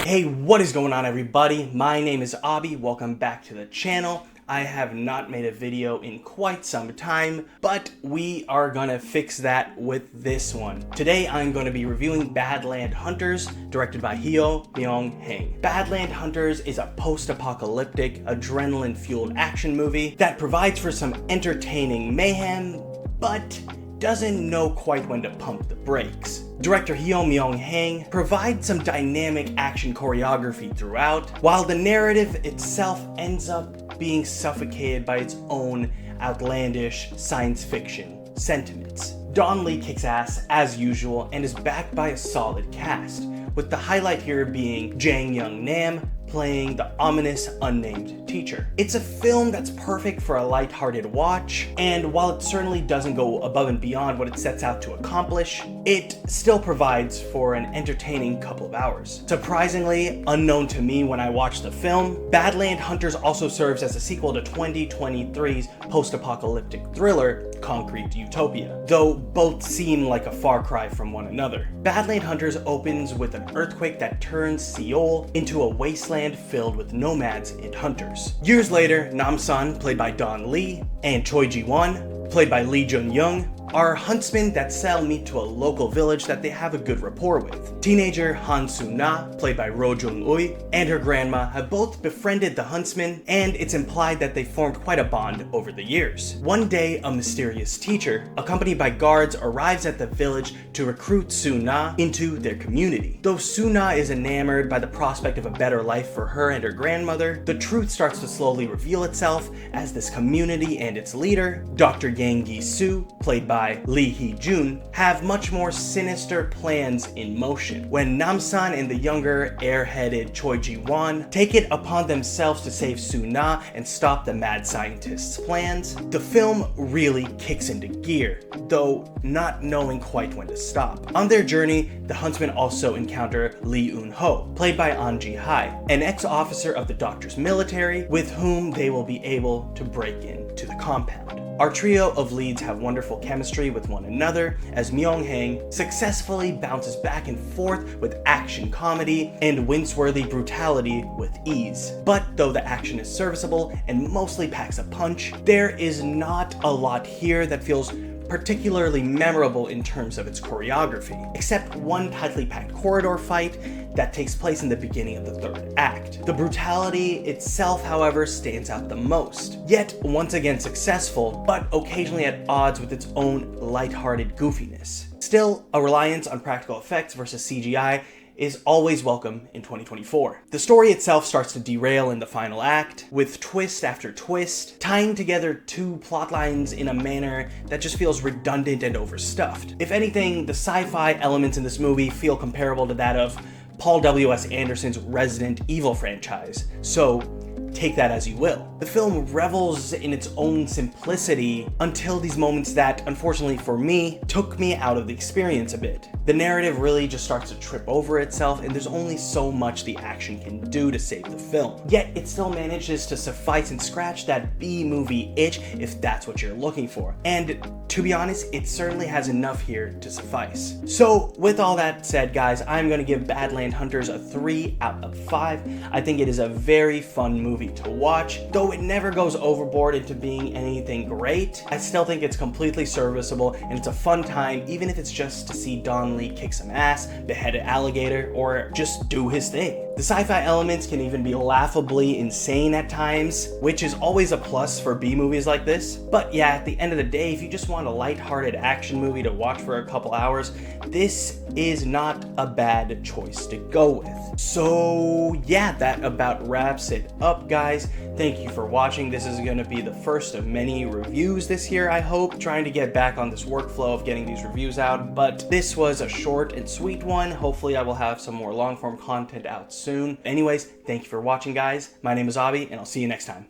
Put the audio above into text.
Hey, what is going on everybody? My name is Abi, welcome back to the channel. I have not made a video in quite some time, but we are gonna fix that with this one. Today I'm going to be reviewing Badland Hunters, directed by Hyo Myung-hae. Badland Hunters is a post-apocalyptic, adrenaline-fueled action movie that provides for some entertaining mayhem, but doesn't know quite when to pump the brakes. Director Hyo Myung-hae provides some dynamic action choreography throughout, while the narrative itself ends up being suffocated by its own outlandish science fiction sentiments. Don Lee kicks ass as usual and is backed by a solid cast, with the highlight here being Jang Young Nam playing the ominous unnamed teacher. It's a film that's perfect for a lighthearted watch, and while it certainly doesn't go above and beyond what it sets out to accomplish, it still provides for an entertaining couple of hours. Surprisingly, unknown to me when I watched the film, Badland Hunters also serves as a sequel to 2023's post-apocalyptic thriller, Concrete Utopia, though both seem like a far cry from one another. Badland Hunters opens with an earthquake that turns Seoul into a wasteland filled with nomads and hunters. Years later, Nam-sun, played by Don Lee, and Choi Ji-won, played by Lee Jun-young, are huntsmen that sell meat to a local village that they have a good rapport with. Teenager Han Soo-na, played by Ro Jung-ui, and her grandma have both befriended the huntsmen, and it's implied that they formed quite a bond over the years. One day, a mysterious teacher, accompanied by guards, arrives at the village to recruit Soo-na into their community. Though Soo-na is enamored by the prospect of a better life for her and her grandmother, the truth starts to slowly reveal itself as this community and its leader, Dr. Yang Gi-soo, played by Lee Hee-jun, have much more sinister plans in motion. When Nam-sun and the younger, airheaded Choi Ji-won take it upon themselves to save Soo-na and stop the mad scientist's plans, the film really kicks into gear, though not knowing quite when to stop. On their journey, the huntsmen also encounter Lee Eun-ho, played by An Ji-hae, an ex-officer of the Doctor's military, with whom they will be able to break into the compound. Our trio of leads have wonderful chemistry with one another as Myung-hae successfully bounces back and forth with action comedy and wince-worthy brutality with ease. But though the action is serviceable and mostly packs a punch, there is not a lot here that feels particularly memorable in terms of its choreography, except one tightly packed corridor fight that takes place in the beginning of the third act. The brutality itself, however, stands out the most, yet once again successful, but occasionally at odds with its own lighthearted goofiness. Still, a reliance on practical effects versus CGI is always welcome in 2024. The story itself starts to derail in the final act, with twist after twist, tying together two plot lines in a manner that just feels redundant and overstuffed. If anything, the sci-fi elements in this movie feel comparable to that of Paul W.S. Anderson's Resident Evil franchise, so take that as you will. The film revels in its own simplicity until these moments that, unfortunately for me, took me out of the experience a bit. The narrative really just starts to trip over itself, and there's only so much the action can do to save the film. Yet it still manages to suffice and scratch that B-movie itch if that's what you're looking for. And to be honest, it certainly has enough here to suffice. So with all that said, guys, I'm gonna give Badland Hunters a 3 out of 5. I think it is a very fun movie to watch. Though it never goes overboard into being anything great, I still think it's completely serviceable and it's a fun time, even if it's just to see Don Lee kick some ass, behead an alligator, or just do his thing. The sci-fi elements can even be laughably insane at times, which is always a plus for B-movies like this. But yeah, at the end of the day, if you just want a lighthearted action movie to watch for a couple hours, this is not a bad choice to go with. So yeah, that about wraps it up, guys. Thank you for watching. This is going to be the first of many reviews this year, I hope. Trying to get back on this workflow of getting these reviews out, but this was a short and sweet one. Hopefully I will have some more long-form content out soon. Anyways, thank you for watching, guys. My name is Abi, and I'll see you next time.